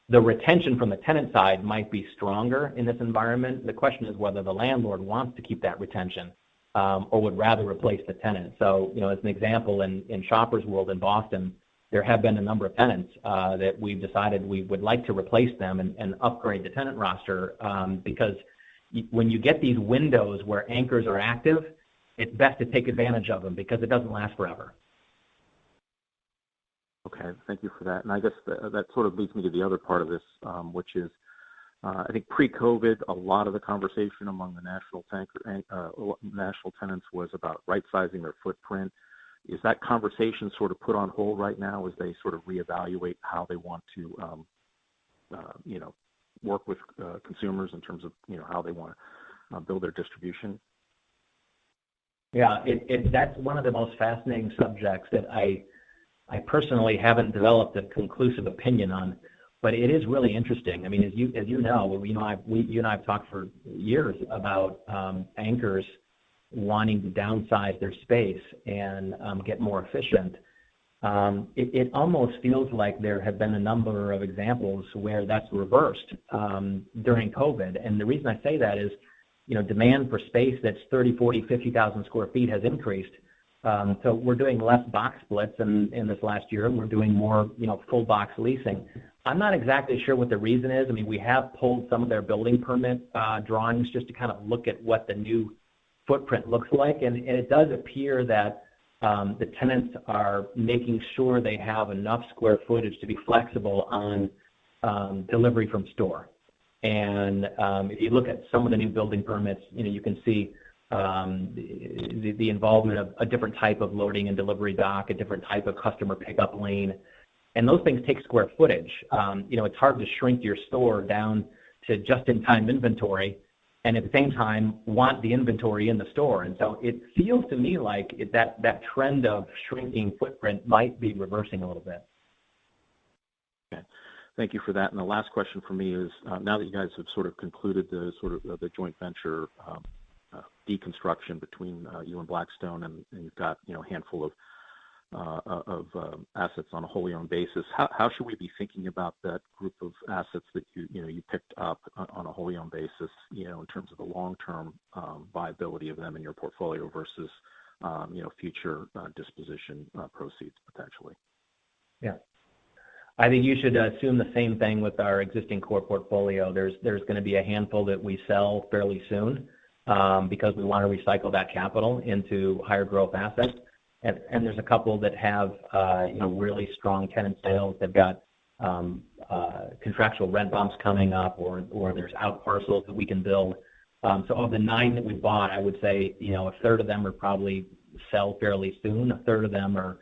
the retention from the tenant side might be stronger in this environment. The question is whether the landlord wants to keep that retention or would rather replace the tenant. So, as an example, in Shoppers World in Boston, there have been a number of tenants that we've decided we would like to replace them and upgrade the tenant roster because when you get these windows where anchors are active, it's best to take advantage of them because it doesn't last forever. Okay, thank you for that. And I guess that sort of leads me to the other part of this, which is I think pre-COVID, a lot of the conversation among the national tenants was about right-sizing their footprint. Is that conversation sort of put on hold right now as they sort of reevaluate how they want to, work with consumers in terms of, how they want to build their distribution? Yeah, that's one of the most fascinating subjects that I personally haven't developed a conclusive opinion on, but it is really interesting. I mean, as you know, you and I have talked for years about anchors wanting to downsize their space and get more efficient. It almost feels like there have been a number of examples where that's reversed during COVID. And the reason I say that is, demand for space that's 30, 40, 50,000 square feet has increased. So we're doing less box splits in this last year, and we're doing more, full box leasing. I'm not exactly sure what the reason is. I mean, we have pulled some of their building permit drawings just to kind of look at what the new footprint looks like. And it does appear that the tenants are making sure they have enough square footage to be flexible on delivery from store. And if you look at some of the new building permits, you can see the involvement of a different type of loading and delivery dock, a different type of customer pickup lane. And those things take square footage. It's hard to shrink your store down to just-in-time inventory and at the same time want the inventory in the store. And so it feels to me like that trend of shrinking footprint might be reversing a little bit. Okay. Thank you for that. And the last question for me is, now that you guys have sort of concluded the joint venture deconstruction between you and Blackstone, and you've got a handful of assets on a wholly owned basis, how should we be thinking about that group of assets that you picked up on a wholly owned basis, in terms of the long-term viability of them in your portfolio versus future disposition proceeds potentially? Yeah. I think you should assume the same thing with our existing core portfolio. There's going to be a handful that we sell fairly soon because we want to recycle that capital into higher growth assets. And there's a couple that have really strong tenant sales. They've got contractual rent bumps coming up, or there's out parcels that we can build. So of the 9 that we bought, I would say a third of them are probably sell fairly soon. A third of them are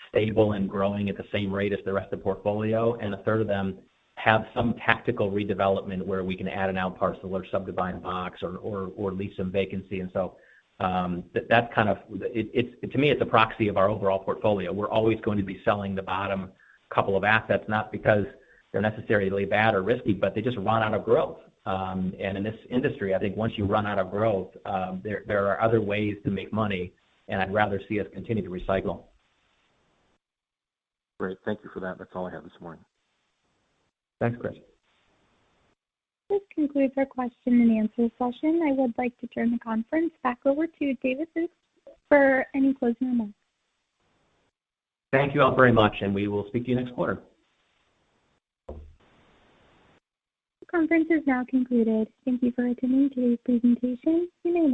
stable and growing at the same rate as the rest of the portfolio, and a third of them have some tactical redevelopment where we can add an out parcel or subdivide a box or lease some vacancy. And so that's kind of to me, it's a proxy of our overall portfolio. We're always going to be selling the bottom couple of assets, not because they're necessarily bad or risky, but they just run out of growth. And in this industry, I think once you run out of growth, there are other ways to make money, and I'd rather see us continue to recycle. Great. Thank you for that. That's all I have this morning. Thanks, Chris. This concludes our question and answer session. I would like to turn the conference back over to David Lukes for any closing remarks. Thank you all very much, and we will speak to you next quarter. The conference is now concluded. Thank you for attending today's presentation. You may now